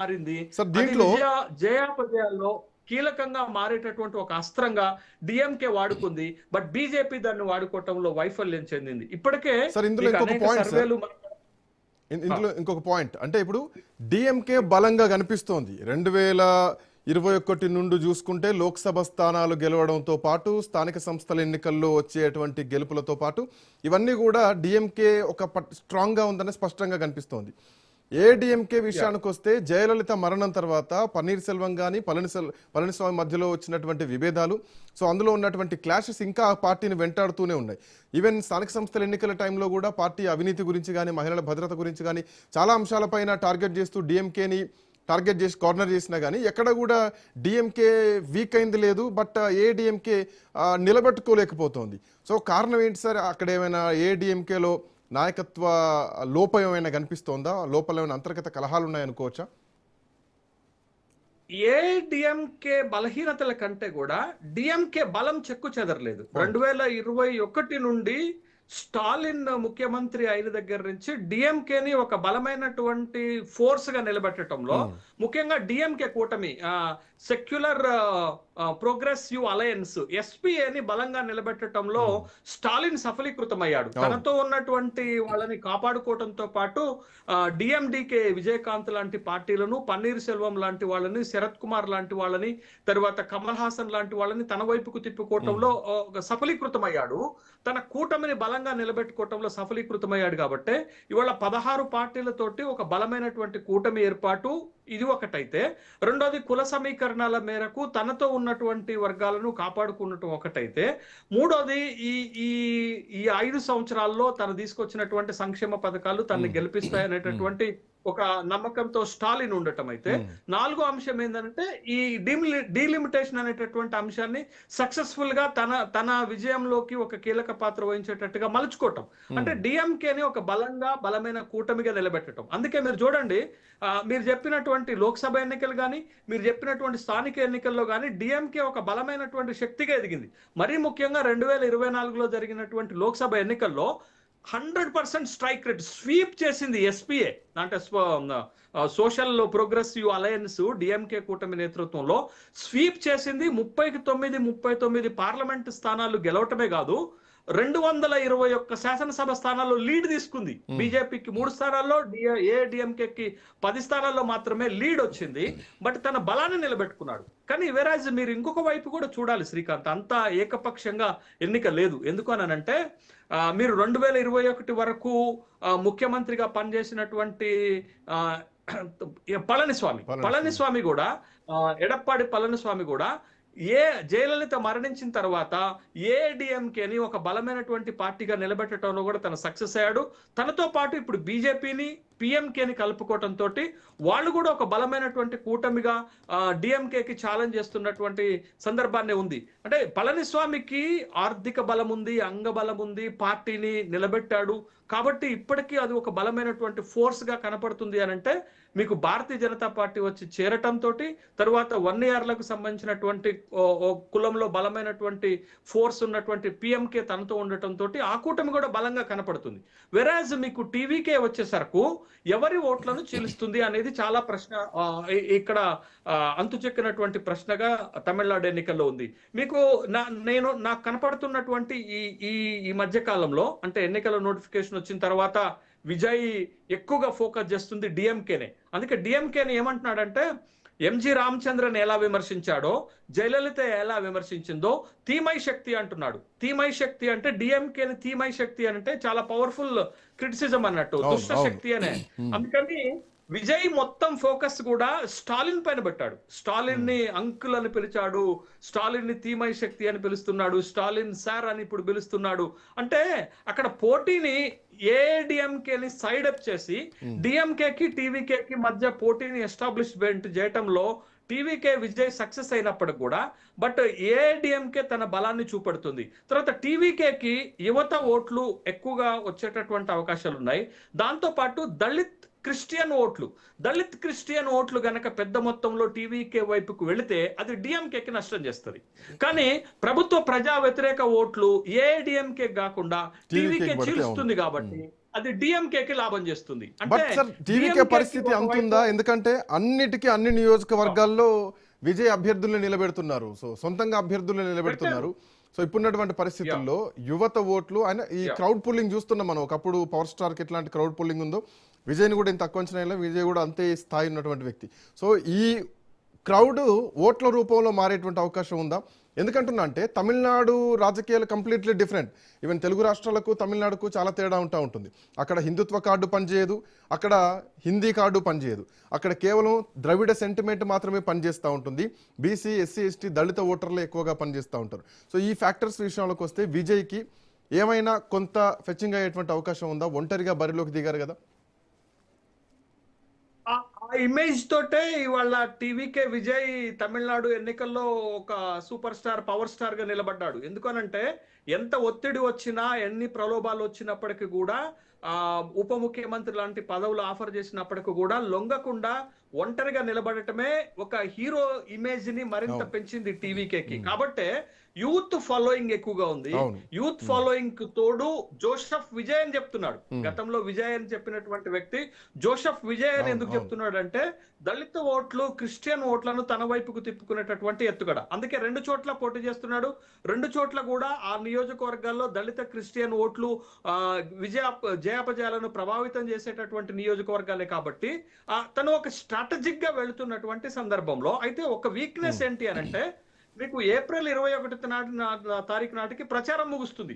మారింది. సార్ అది దీంట్లో జయాపజయాల్లో కీలకంగా మారేటటువంటి ఒక అస్త్రంగా డిఎంకే వాడుకుంది. బట్ బీజేపీ దాన్ని వాడుకోవటంలో వైఫల్యం చెందింది. ఇప్పటికే సార్ ఇందులో మీకు ఇంకొక అనేక పాయింట్ సార్, సర్వేలు ఇందులో ఇంకొక పాయింట్ అంటే ఇప్పుడు డిఎంకే బలంగా కనిపిస్తోంది. 2021 నుండి చూసుకుంటే లోక్సభ స్థానాలు గెలవడంతో పాటు స్థానిక సంస్థల ఎన్నికల్లో వచ్చేటువంటి గెలుపులతో పాటు ఇవన్నీ కూడా డిఎంకే ఒక స్ట్రాంగ్గా ఉందని స్పష్టంగా కనిపిస్తోంది. ఏడీఎంకే విషయానికి వస్తే జయలలిత మరణం తర్వాత పన్నీర్ సెల్వం కానీ పళనిస్వామి మధ్యలో వచ్చినటువంటి విభేదాలు, సో అందులో ఉన్నటువంటి క్లాషెస్ ఇంకా ఆ పార్టీని వెంటాడుతూనే ఉన్నాయి. ఈవెన్ స్థానిక సంస్థల ఎన్నికల టైంలో కూడా పార్టీ అవినీతి గురించి కానీ మహిళల భద్రత గురించి కానీ చాలా అంశాలపైన టార్గెట్ చేస్తూ డిఎంకేని టార్గెట్ చేసి కార్నర్ చేసినా కానీ ఎక్కడ కూడా డిఎంకే వీక్ అయింది లేదు. But ADMK నిలబెట్టుకోలేకపోతోంది. సో కారణం ఏంటి సార్? అక్కడ ఏమైనా ఏడీఎంకేలో నాయకత్వ లోపం ఏమైనా కనిపిస్తోందా? లోపల ఏమైనా అంతర్గత కలహాలు ఉన్నాయనుకోవచ్చా? ఏడిఎంకే బలహీనతల కంటే కూడా డిఎంకే బలం చెక్కు చెదరలేదు. 2021 నుండి స్టాలిన్ ముఖ్యమంత్రి అయిన దగ్గర నుంచి డిఎంకేని ఒక బలమైనటువంటి ఫోర్స్ గా నిలబెట్టడంలో ముఖ్యంగా డిఎంకే కూటమి సెక్యులర్ ప్రోగ్రెసివ్ అలయన్స్ ఎస్పీఏని బలంగా నిలబెట్టడంలో స్టాలిన్ సఫలీకృతమయ్యాడు. తనతో ఉన్నటువంటి వాళ్ళని కాపాడుకోవడంతో పాటు డిఎండికే విజయకాంత్ లాంటి పార్టీలను, పన్నీర్ సెల్వం లాంటి వాళ్ళని, శరత్ కుమార్ లాంటి వాళ్ళని, తర్వాత కమల్ హాసన్ లాంటి వాళ్ళని తన వైపుకు తిప్పుకోవటంలో సఫలీకృతమయ్యాడు. తన కూటమిని బలంగా నిలబెట్టుకోవటంలో సఫలీకృతమయ్యాడు. కాబట్టి ఇవాళ 16 పార్టీలతోటి ఒక బలమైనటువంటి కూటమి ఏర్పాటు ఇది ఒకటైతే, రెండోది కుల సమీకరణాల మేరకు తనతో ఉన్నటువంటి వర్గాలను కాపాడుకున్నట్టు ఒకటైతే, మూడోది ఈ ఈ ఈ 5 సంవత్సరాల్లో తను తీసుకొచ్చినటువంటి సంక్షేమ పథకాలు తనని గెలిపిస్తాయనేటటువంటి ఒక నమ్మకంతో స్టాలిన్ ఉండటం అయితే, నాలుగో అంశం ఏంటంటే ఈ డీలిమిటేషన్ అనేటటువంటి అంశాన్ని సక్సెస్ఫుల్ గా తన విజయంలోకి ఒక కీలక పాత్ర వహించేటట్టుగా మలుచుకోవటం. అంటే డిఎంకేని ఒక బలమైన కూటమిగా నిలబెట్టడం. అందుకే మీరు చూడండి, మీరు చెప్పినటువంటి లోక్సభ ఎన్నికలు కానీ, మీరు చెప్పినటువంటి స్థానిక ఎన్నికల్లో కానీ డిఎంకే ఒక బలమైనటువంటి శక్తిగా ఎదిగింది. మరీ ముఖ్యంగా 2024లో జరిగినటువంటి లోక్సభ ఎన్నికల్లో 100% స్ట్రైక్ రేట్ స్వీప్ చేసింది ఎస్పీఏ, అంటే సోషల్ ప్రోగ్రెసివ్ అలయన్స్ డిఎంకే కూటమి నేతృత్వంలో స్వీప్ చేసింది. 39 పార్లమెంట్ స్థానాలు గెలవటమే కాదు, 221 శాసనసభ స్థానాల్లో లీడ్ తీసుకుంది. బీజేపీకి 3 స్థానాల్లో, ఏడీఎంకేకి 10 స్థానాల్లో మాత్రమే లీడ్ వచ్చింది. బట్ తన బలాన్ని నిలబెట్టుకున్నాడు. కానీ వెరాజ్ మీరు ఇంకొక వైపు కూడా చూడాలి శ్రీకాంత్, అంతా ఏకపక్షంగా ఎన్నిక లేదు. ఎందుకు అనంటే మీరు 2021 వరకు ముఖ్యమంత్రిగా పనిచేసినటువంటి పళనిస్వామి కూడా, ఎడప్పాడి పళనిస్వామి కూడా జయలలిత మరణించిన తర్వాత ఏడీఎంకేని ఒక బలమైనటువంటి పార్టీగా నిలబెట్టడంలో కూడా తను సక్సెస్ అయ్యాడు. తనతో పాటు ఇప్పుడు బీజేపీని, పిఎంకేని కలుపుకోవటంతో వాళ్ళు కూడా ఒక బలమైనటువంటి కూటమిగా డిఎంకేకి ఛాలెంజ్ చేస్తున్నటువంటి సందర్భాన్ని ఉంది. అంటే పళనిస్వామికి ఆర్థిక బలం ఉంది, అంగబలం ఉంది, పార్టీని నిలబెట్టాడు. కాబట్టి ఇప్పటికీ అది ఒక బలమైనటువంటి ఫోర్స్ గా కనపడుతుంది అని అంటే, మీకు భారతీయ జనతా పార్టీ వచ్చి చేరటంతో, తర్వాత 1 ఇయర్లకు సంబంధించినటువంటి కులంలో బలమైనటువంటి ఫోర్స్ ఉన్నటువంటి పిఎంకే తనతో ఉండటంతో ఆ కూటమి కూడా బలంగా కనపడుతుంది. వెరాజ్ మీకు టీవీకే వచ్చేసరకు ఎవరి ఓట్లను చీలుస్తుంది అనేది చాలా ప్రశ్న ఇక్కడ అంతుచెక్కినటువంటి ప్రశ్నగా తమిళనాడు ఎన్నికల్లో ఉంది. మీకు నాకు కనపడుతున్నటువంటి ఈ మధ్య కాలంలో, అంటే ఎన్నికల నోటిఫికేషన్ వచ్చిన తర్వాత విజయ్ ఎక్కువగా ఫోకస్ చేస్తుంది డిఎంకేనే. అందుకే డిఎంకేని ఏమంటున్నాడంటే, ఎంజి రామచంద్రన్ ఎలా విమర్శించాడో, జయలలిత ఎలా విమర్శించిందో తీమై శక్తి అంటున్నాడు. తీమై శక్తి అంటే డిఎంకేని తీమై శక్తి అంటే చాలా పవర్ఫుల్ క్రిటిసిజం అన్నట్టు, దుష్ట శక్తి అనే. అందుకని విజయ్ మొత్తం ఫోకస్ కూడా స్టాలిన్ పైన పెట్టాడు. స్టాలిన్ ని అంకుల్ అని పిలిచాడు, స్టాలిన్ ని తీమై శక్తి అని పిలుస్తున్నాడు, స్టాలిన్ సార్ అని ఇప్పుడు పిలుస్తున్నాడు. అంటే అక్కడ పోటీని ఏడీఎంకేని సైడ్ అప్ చేసి డిఎంకేకి టీవీకేకి మధ్య పోటీని ఎస్టాబ్లిష్మెంట్ చేయటంలో టీవీకే విజయ్ సక్సెస్ అయినప్పటికి కూడా, బట్ ఏడీఎంకే తన బలాన్ని చూపెడుతుంది. తర్వాత టీవీకేకి యువత ఓట్లు ఎక్కువగా వచ్చేటటువంటి అవకాశాలు ఉన్నాయి. దాంతో పాటు దళిత్ క్రిస్టియన్ ఓట్లు గనక పెద్ద మొత్తంలో టీవీకే వైపుకు వెళితే అది డిఎంకేకి నష్టం చేస్తుంది. కానీ ప్రభుత్వ ప్రజా వ్యతిరేక ఓట్లు ఏడీఎంకే కాకుండా టీవీకే చీలుస్తుంది. కాబట్టి అది డిఎంకేకి లాభం చేస్తుంది. బట్ అంటే సార్ టీవీకే డిఎంకేకి పరిస్థితి అంతుందా? ఎందుకంటే అన్నిటికీ అన్ని నియోజకవర్గాల్లో విజయ్ అభ్యర్థుల్ని నిలబెడుతున్నారు, సో సొంతంగా అభ్యర్థుల్ని నిలబెడుతున్నారు. సో ఇప్పుడున్నటువంటి పరిస్థితుల్లో యువత ఓట్లు ఆయన ఈ క్రౌడ్ పుల్లింగ్ చూస్తున్నాం మనం. ఒకప్పుడు పవర్ స్టార్ కి ఎట్లాంటి క్రౌడ్ పుల్లింగ్ ఉందో విజయ్ని కూడా ఇంత తక్కువ అంచనా విజయ్ కూడా అంతే స్థాయి ఉన్నటువంటి వ్యక్తి. సో ఈ క్రౌడ్ ఓట్ల రూపంలో మారేటువంటి అవకాశం ఉందా? ఎందుకంటున్నా అంటే తమిళనాడు రాజకీయాలు కంప్లీట్లీ డిఫరెంట్. ఈవెన్ తెలుగు రాష్ట్రాలకు తమిళనాడుకు చాలా తేడా ఉంటుంది. అక్కడ హిందుత్వ కార్డు పనిచేయదు, అక్కడ హిందీ కార్డు పనిచేయదు. అక్కడ కేవలం ద్రవిడ సెంటిమెంట్ మాత్రమే పనిచేస్తూ ఉంటుంది. బీసీ, ఎస్సీ, ఎస్టీ, దళిత ఓటర్లు ఎక్కువగా పనిచేస్తూ ఉంటారు. సో ఈ ఫ్యాక్టర్స్ విషయంలోకి వస్తే విజయ్కి ఏమైనా కొంత ఫెచ్చింగ్ అయ్యేటువంటి అవకాశం ఉందా? ఒంటరిగా బరిలోకి దిగారు కదా. ఆ ఇమేజ్ తోటే ఇవాళ టీవీకే విజయ్ తమిళనాడు ఎన్నికల్లో ఒక సూపర్ స్టార్, పవర్ స్టార్ గా నిలబడ్డాడు. ఎందుకనంటే ఎంత ఒత్తిడి వచ్చినా, ఎన్ని ప్రలోభాలు వచ్చినప్పటికీ కూడా ఉప ముఖ్యమంత్రి లాంటి పదవులు ఆఫర్ చేసినప్పటికీ కూడా లొంగకుండా ఒంటరిగా నిలబడటమే ఒక హీరో ఇమేజ్ ని మరింత పెంచింది టీవీకేకి. కాబట్టే యూత్ ఫాలోయింగ్ ఎక్కువగా ఉంది. యూత్ ఫాలోయింగ్ కు తోడు జోసెఫ్ విజయ్ అని చెప్తున్నాడు. గతంలో విజయ్ అని చెప్పినటువంటి వ్యక్తి జోసెఫ్ విజయ్ అని ఎందుకు చెప్తున్నాడు అంటే దళిత ఓట్లు, క్రిస్టియన్ ఓట్లను తన వైపుకు తిప్పుకునేటటువంటి ఎత్తుగడ. అందుకే 2 చోట్ల పోటీ చేస్తున్నాడు. 2 చోట్ల కూడా ఆ నియోజకవర్గాల్లో దళిత, క్రిస్టియన్ ఓట్లు జయాపజయాలను ప్రభావితం చేసేటటువంటి నియోజకవర్గాలే. కాబట్టి తను ఒక స్ట్రాటజిక్ గా వెళుతున్నటువంటి సందర్భంలో అయితే ఒక వీక్నెస్ ఏంటి అని అంటే మీకు ఏప్రిల్ 21 తారీఖు నాటికి ప్రచారం ముగుస్తుంది.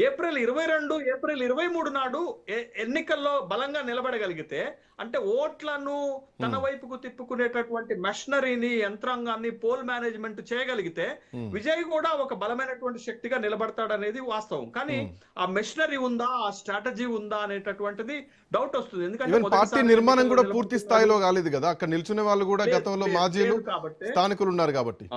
ఏప్రిల్ 22, ఏప్రిల్ 23 నాడు ఎన్నికల్లో బలంగా నిలబడగలిగితే అంటే ఓట్లను తన వైపుకు తిప్పుకునేటటువంటి మెషనరీని, యంత్రాంగాన్ని, పోల్ మేనేజ్మెంట్ చేయగలిగితే విజయ్ కూడా ఒక బలమైనటువంటి శక్తిగా నిలబడతాడనేది వాస్తవం. కానీ ఆ మెషనరీ ఉందా, ఆ స్ట్రాటజీ ఉందా అనేటటువంటిది డౌట్ వస్తుంది. ఎందుకంటే పార్టీ నిర్మాణం కూడా పూర్తి స్థాయిలో కాలేదు కదా. అక్కడ నిల్చునే వాళ్ళు కూడా గతంలో మాజీలు, స్థానికులు ఉన్నారు కాబట్టి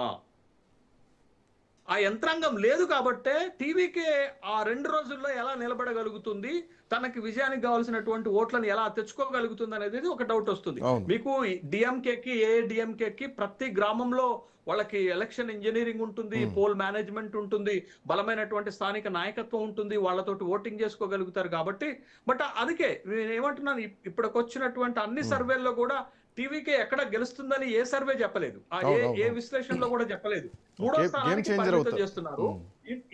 ఆ యంత్రాంగం లేదు. కాబట్టే టీవీకే ఆ 2 రోజుల్లో ఎలా నిలబడగలుగుతుంది, తనకి విజయానికి కావాల్సినటువంటి ఓట్లను ఎలా తెచ్చుకోగలుగుతుంది అనేది ఒక డౌట్ వస్తుంది. మీకు డిఎంకేకి ప్రతి గ్రామంలో వాళ్ళకి ఎలక్షన్ ఇంజనీరింగ్ ఉంటుంది, పోల్ మేనేజ్మెంట్ ఉంటుంది, బలమైనటువంటి స్థానిక నాయకత్వం ఉంటుంది, వాళ్ళతోటి ఓటింగ్ చేసుకోగలుగుతారు. కాబట్టి బట్ అందుకే నేను ఏమంటున్నాను, ఇప్పటికొచ్చినటువంటి అన్ని సర్వేల్లో కూడా టీవీకే ఎక్కడ గెలుస్తుందని ఏ సర్వే చెప్పలేదు, ఏ విశ్లేషణలో కూడా చెప్పలేదు. 3వ స్థానానికి పరిమితం చేస్తున్నారు.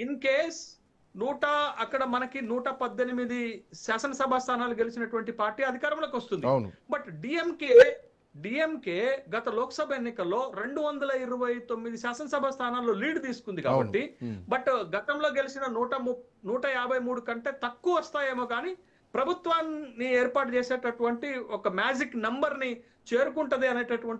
ఇన్ కేస్ అక్కడ మనకి 118 శాసనసభ స్థానాలు గెలిచినటువంటి పార్టీ అధికారంలోకి వస్తుంది. బట్ డిఎంకే గత లోక్సభ ఎన్నికల్లో 229 శాసనసభ స్థానాల్లో లీడ్ తీసుకుంది. కాబట్టి బట్ గతంలో గెలిచిన 153 కంటే తక్కువ వస్తాయేమో కానీ ప్రభుత్వాన్ని ఏర్పాటు చేసేటటువంటి ఒక మ్యాజిక్ నంబర్ ని చేరుకుంటది అనేటటువంటి